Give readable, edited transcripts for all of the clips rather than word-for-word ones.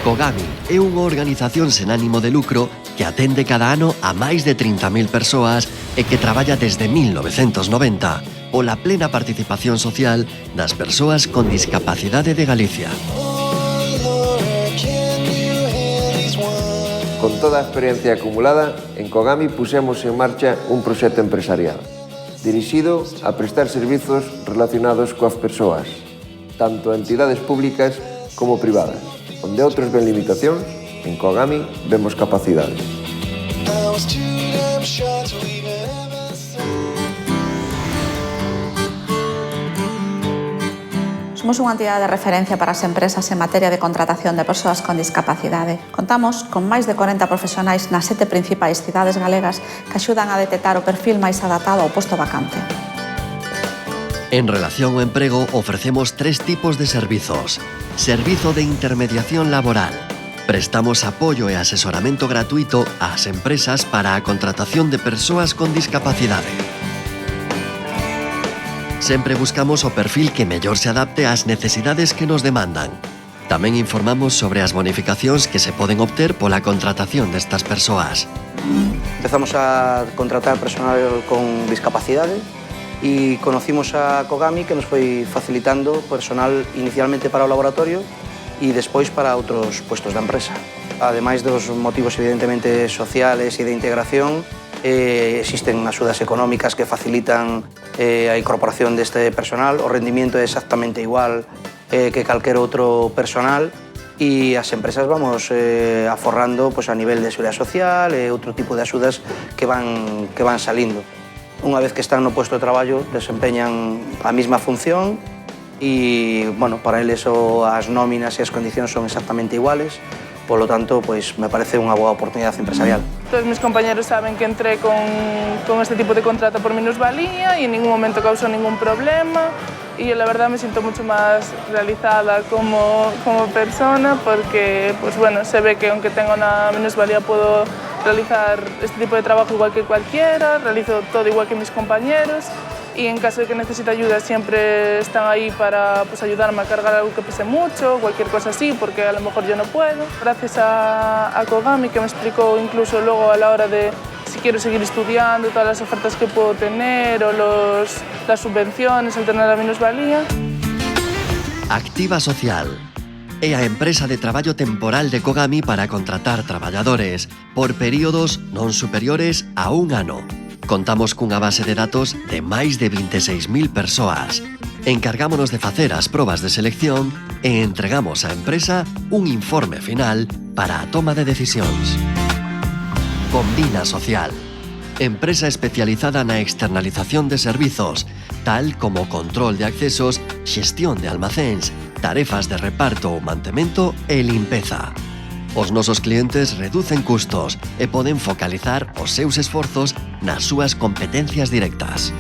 Kogami é unha organización sen ánimo de lucro que atende cada ano a máis de 30.000 persoas e que traballa desde 1990 pola plena participación social das persoas con discapacidade de Galicia. Con toda a experiencia acumulada, en Kogami pusemos en marcha un proxecto empresarial dirixido a prestar servizos relacionados coas persoas, tanto a entidades públicas como privadas, onde outros ven limitacións, en Kogami vemos capacidades. Somos unha entidade de referencia para as empresas en materia de contratación de persoas con discapacidade. Contamos con máis de 40 profesionais nas 7 principais cidades galegas que axudan a detectar o perfil máis adaptado ao posto vacante. En relación ao emprego, ofrecemos 3 tipos de servizos. Servizo de intermediación laboral. Prestamos apoio e asesoramento gratuito ás empresas para a contratación de persoas con discapacidade. Sempre buscamos o perfil que mellor se adapte ás necesidades que nos demandan. Tamén informamos sobre as bonificacións que se poden obter pola contratación destas persoas. Empezamos a contratar personal con discapacidade e conocimos a Kogami, que nos foi facilitando personal inicialmente para o laboratorio e despois para outros puestos da empresa. Ademais dos motivos evidentemente sociales e de integración, existen axudas económicas que facilitan a incorporación deste personal. O rendimiento é exactamente igual que calquer outro personal e as empresas vamos aforrando a nivel de seguridade social e outro tipo de axudas que van salindo. Unha vez que están no posto de traballo, desempeñan a mesma función e, para eles as nóminas e as condicións son exactamente iguales. Polo tanto, me parece unha boa oportunidade empresarial. Todos mis compañeros saben que entré con este tipo de contrato por minusvalía y en ningún momento causó ningún problema y la verdad me siento mucho más realizada como persona porque se ve que aunque tenga una minusvalía puedo realizar este tipo de trabajo igual que cualquiera, realizo todo igual que mis compañeros y en caso de que necesite ayuda siempre están ahí para ayudarme a cargar algo que pese mucho, cualquier cosa así, porque a lo mejor yo no puedo. Gracias a Kogami, que me explicó incluso luego a la hora de si quiero seguir estudiando, todas las ofertas que puedo tener o las subvenciones al tener la minusvalía. Activa Social é a empresa de traballo temporal de Kogami para contratar traballadores por períodos non superiores a un ano. Contamos cunha base de datos de máis de 26.000 persoas. Encargámonos de facer as probas de selección e entregamos á empresa un informe final para a toma de decisións. Combina Social. Empresa especializada na externalización de servizos, tal como control de accesos, xestión de almacéns, tarefas de reparto ou mantemento e limpeza. Os nosos clientes reducen custos e poden focalizar os seus esforzos nas súas competencias directas.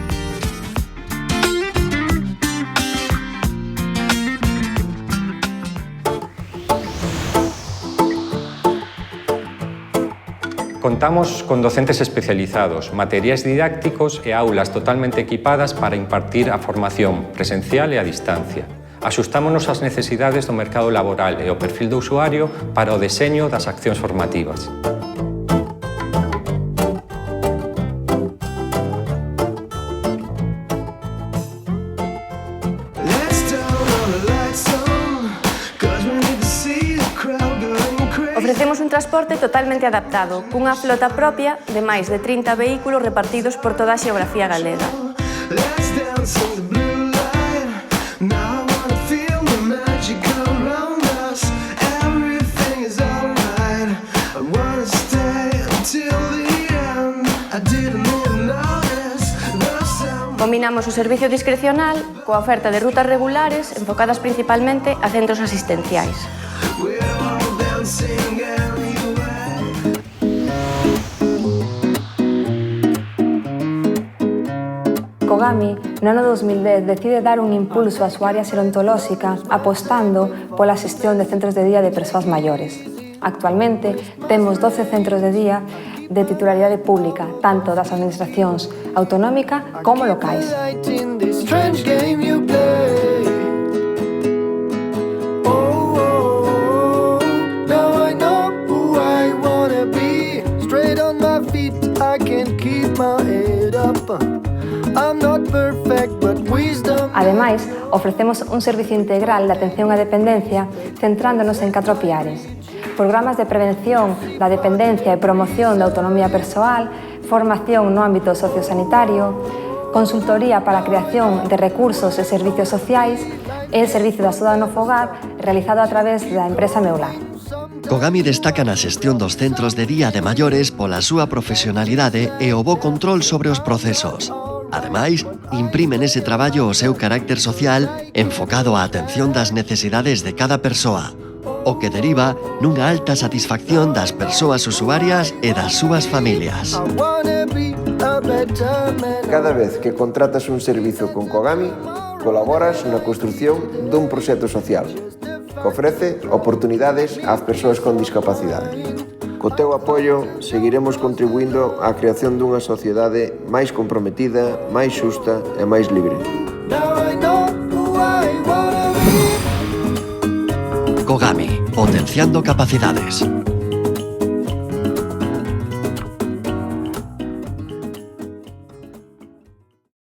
Contamos con docentes especializados, materiais didácticos e aulas totalmente equipadas para impartir a formación presencial e a distancia. Axustámonos ás necesidades do mercado laboral e ao perfil do usuario para o deseño das accións formativas. Ofrecemos un transporte totalmente adaptado, cunha flota propia de máis de 30 vehículos repartidos por toda a xeografía galega. Combinamos o servicio discrecional coa oferta de rutas regulares enfocadas principalmente a centros asistenciais. Kogami, no ano 2010, decide dar un impulso á súa área gerontolóxica apostando pola xestión de centros de día de persoas maiores. Actualmente, temos 12 centros de día de titularidade pública, tanto das administracións autonómica como locais. Ademais, ofrecemos un servicio integral de atención á dependencia centrándonos en 4 piares: programas de prevención da dependencia e promoción da autonomía persoal, formación no ámbito sociosanitario, consultoría para a creación de recursos e servicios sociais e el servicio de axuda no fogar realizado a través da empresa Meular. Cogami destaca na xestión dos centros de día de maiores pola súa profesionalidade e o bo control sobre os procesos. Ademais, imprime nese traballo o seu carácter social enfocado á atención das necesidades de cada persoa, o que deriva nunha alta satisfacción das persoas usuarias e das súas familias. Cada vez que contratas un servizo con Cogami, colaboras na construción dun proxecto social que ofrece oportunidades ás persoas con discapacidade. Co teu apoio, seguiremos contribuindo á creación dunha sociedade máis comprometida, máis xusta e máis libre. Cogami, potenciando capacidades.